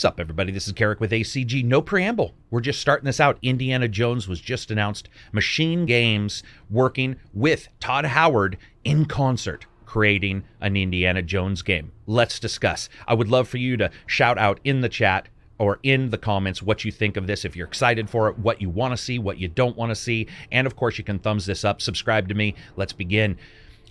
What's up, everybody? This is Carrick with ACG. No preamble. We're just starting this out. Indiana Jones was just announced. Machine Games working with Todd Howard in concert, creating an Indiana Jones game. Let's discuss. I would love for you to shout out in the chat or in the comments what you think of this, if you're excited for it, what you want to see, what you don't want to see. And of course, you can thumbs this up, subscribe to me. Let's begin.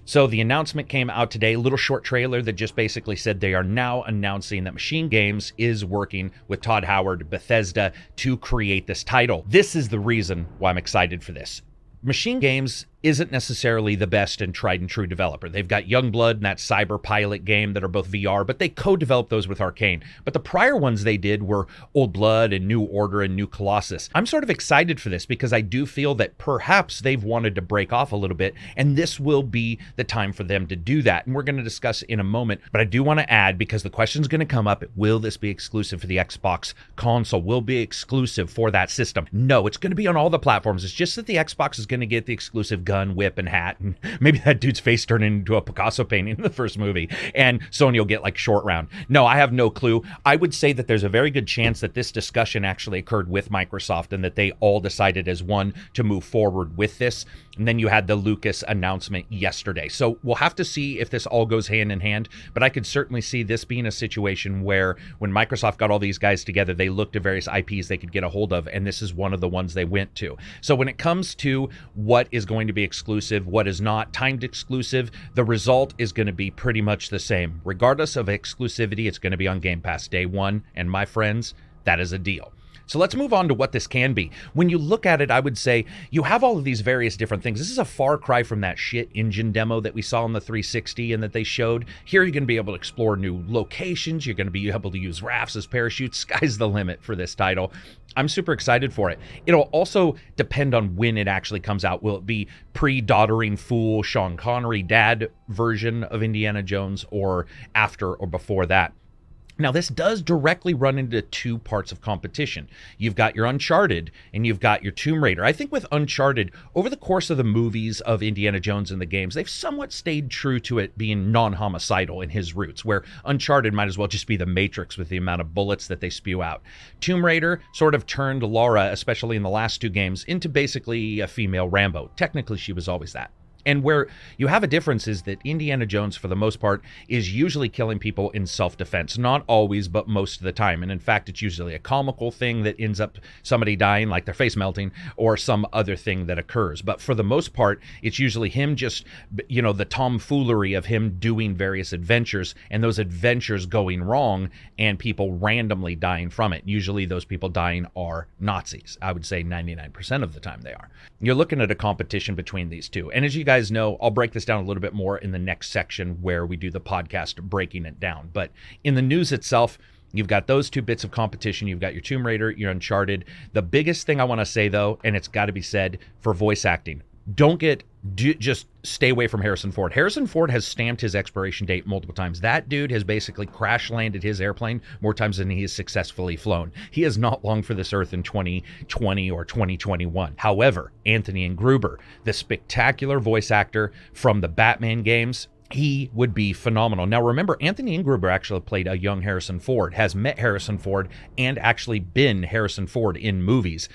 So the announcement came out today, a little short trailer that just basically said they are now announcing that Machine Games is working with Todd Howard, Bethesda, to create this title. This is the reason why I'm excited for this. Machine Games isn't necessarily the best and tried and true developer. They've got Youngblood and that Cyber Pilot game that are both VR, but they co-developed those with Arcane. But the prior ones they did were Old Blood and New Order and New Colossus. I'm sort of excited for this because I do feel that perhaps they've wanted to break off a little bit, and this will be the time for them to do that. And we're going to discuss in a moment, but I do want to add, because the question's going to come up, will this be exclusive for the Xbox console? Will be exclusive for that system? No, it's going to be on all the platforms. It's just that the Xbox is going to get the exclusive gun, whip, and hat, and maybe that dude's face turned into a Picasso painting in the first movie, and Sony will get like short round. No, I have no clue. I would say that there's a very good chance that this discussion actually occurred with Microsoft and that they all decided as one to move forward with this. And then you had the Lucas announcement yesterday. So we'll have to see if this all goes hand in hand, but I could certainly see this being a situation where when Microsoft got all these guys together, they looked at various IPs they could get a hold of, and this is one of the ones they went to. So when it comes to what is going to be exclusive, what is not timed exclusive, the result is going to be pretty much the same. Regardless of exclusivity, it's going to be on Game Pass day one, and my friends, that is a deal. So let's move on to what this can be. When you look at it, I would say you have all of these various different things. This is a far cry from that shit engine demo that we saw on the 360 and that they showed. Here you're going to be able to explore new locations. You're going to be able to use rafts as parachutes. Sky's the limit for this title. I'm super excited for it. It'll also depend on when it actually comes out. Will it be pre-doddering fool Sean Connery dad version of Indiana Jones, or after or before that? Now, this does directly run into two parts of competition. You've got your Uncharted and you've got your Tomb Raider. I think with Uncharted, over the course of the movies of Indiana Jones and the games, they've somewhat stayed true to it being non-homicidal in his roots, where Uncharted might as well just be the Matrix with the amount of bullets that they spew out. Tomb Raider sort of turned Lara, especially in the last two games, into basically a female Rambo. Technically, she was always that. And where you have a difference is that Indiana Jones, for the most part, is usually killing people in self-defense. Not always, but most of the time. And in fact, it's usually a comical thing that ends up somebody dying, like their face melting, or some other thing that occurs. But for the most part, it's usually him just, the tomfoolery of him doing various adventures, and those adventures going wrong, and people randomly dying from it. Usually those people dying are Nazis. I would say 99% of the time they are. You're looking at a competition between these two. And as you guys know, I'll break this down a little bit more in the next section where we do the podcast breaking it down. But in the news itself, you've got those two bits of competition. You've got your Tomb Raider, your Uncharted. The biggest thing I want to say, though, and it's got to be said, for voice acting, just stay away from Harrison Ford. Harrison Ford has stamped his expiration date multiple times. That dude has basically crash landed his airplane more times than he has successfully flown. He is not long for this earth in 2020 or 2021. However, Anthony Gruber, the spectacular voice actor from the Batman games, he would be phenomenal. Now, remember, Anthony Gruber actually played a young Harrison Ford, has met Harrison Ford, and actually been Harrison Ford in movies.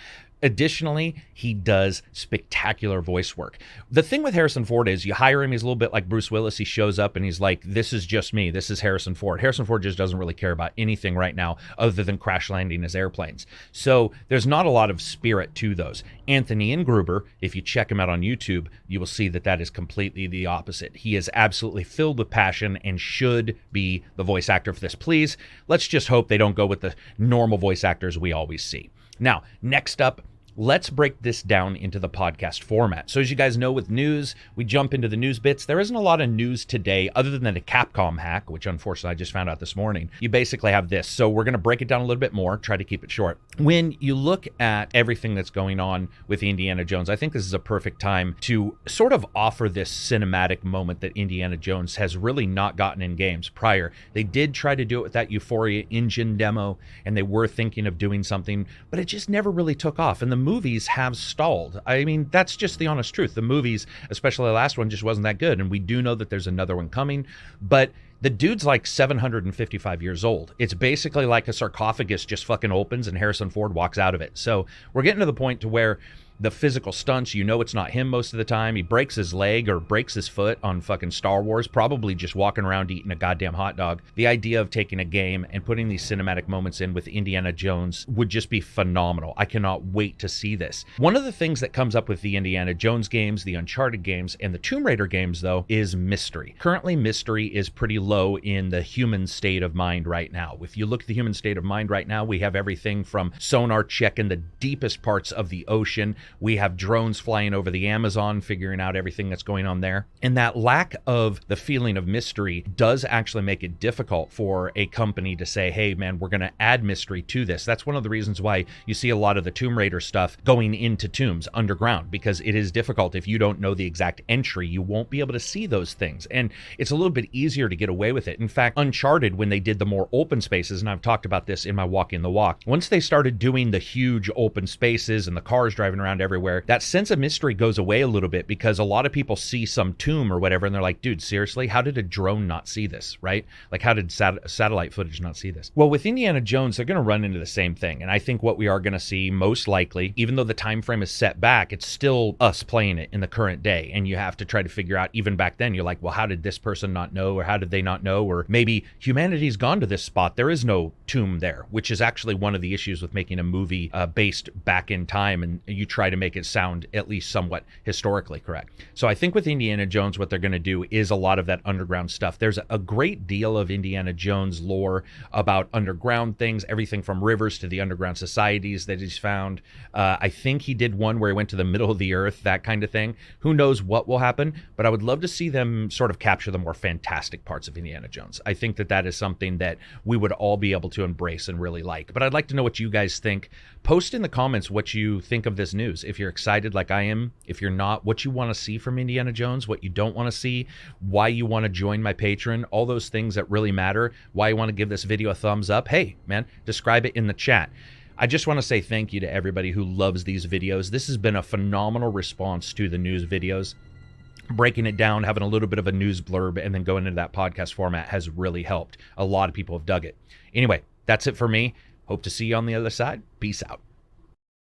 Additionally, he does spectacular voice work. The thing with Harrison Ford is you hire him, he's a little bit like Bruce Willis. He shows up and he's like, this is just me. This is Harrison Ford. Harrison Ford just doesn't really care about anything right now other than crash landing his airplanes. So there's not a lot of spirit to those. Anthony Gruber, if you check him out on YouTube, you will see that that is completely the opposite. He is absolutely filled with passion and should be the voice actor for this. Please, let's just hope they don't go with the normal voice actors we always see. Now, next up, let's break this down into the podcast format. So as you guys know, with news, we jump into the news bits. There isn't a lot of news today other than a Capcom hack, which unfortunately I just found out this morning. You basically have this. So we're going to break it down a little bit more, try to keep it short. When you look at everything that's going on with Indiana Jones, I think this is a perfect time to sort of offer this cinematic moment that Indiana Jones has really not gotten in games prior. They did try to do it with that Euphoria engine demo, and they were thinking of doing something, but it just never really took off. And the movies have stalled. I mean, that's just the honest truth. The movies, especially the last one, just wasn't that good. And we do know that there's another one coming, but the dude's like 755 years old. It's basically like a sarcophagus just fucking opens and Harrison Ford walks out of it. So we're getting to the point to where the physical stunts, you know, it's not him most of the time. He breaks his leg or breaks his foot on fucking Star Wars, probably just walking around eating a goddamn hot dog. The idea of taking a game and putting these cinematic moments in with Indiana Jones would just be phenomenal. I cannot wait to see this. One of the things that comes up with the Indiana Jones games, the Uncharted games, and the Tomb Raider games, though, is mystery. Currently, mystery is pretty low in the human state of mind right now. If you look at the human state of mind right now, we have everything from sonar checking the deepest parts of the ocean. We have drones flying over the Amazon, figuring out everything that's going on there. And that lack of the feeling of mystery does actually make it difficult for a company to say, hey, man, we're going to add mystery to this. That's one of the reasons why you see a lot of the Tomb Raider stuff going into tombs underground, because it is difficult. If you don't know the exact entry, you won't be able to see those things. And it's a little bit easier to get away with it. In fact, Uncharted, when they did the more open spaces, and I've talked about this in my Walking the Walk, once they started doing the huge open spaces and the cars driving around everywhere, that sense of mystery goes away a little bit, because a lot of people see some tomb or whatever and they're like, dude, seriously, how did a drone not see this, right? Like, how did satellite footage not see this? Well, with Indiana Jones, they're going to run into the same thing. And I think what we are going to see most likely, even though the time frame is set back, it's still us playing it in the current day. And you have to try to figure out, even back then, you're like, well, how did this person not know? Or how did they not know? Or maybe humanity's gone to this spot. There is no tomb there, which is actually one of the issues with making a movie based back in time. And you try to make it sound at least somewhat historically correct. So I think with Indiana Jones, what they're going to do is a lot of that underground stuff. There's a great deal of Indiana Jones lore about underground things, everything from rivers to the underground societies that he's found. I think he did one where he went to the middle of the earth, that kind of thing. Who knows what will happen, but I would love to see them sort of capture the more fantastic parts of Indiana Jones. I think that that is something that we would all be able to embrace and really like. But I'd like to know what you guys think. Post in the comments what you think of this news. If you're excited like I am, if you're not, what you want to see from Indiana Jones, what you don't want to see, why you want to join my Patreon, all those things that really matter, why you want to give this video a thumbs up. Hey, man, describe it in the chat. I just want to say thank you to everybody who loves these videos. This has been a phenomenal response to the news videos. Breaking it down, having a little bit of a news blurb, and then going into that podcast format has really helped. A lot of people have dug it. Anyway, that's it for me. Hope to see you on the other side. Peace out.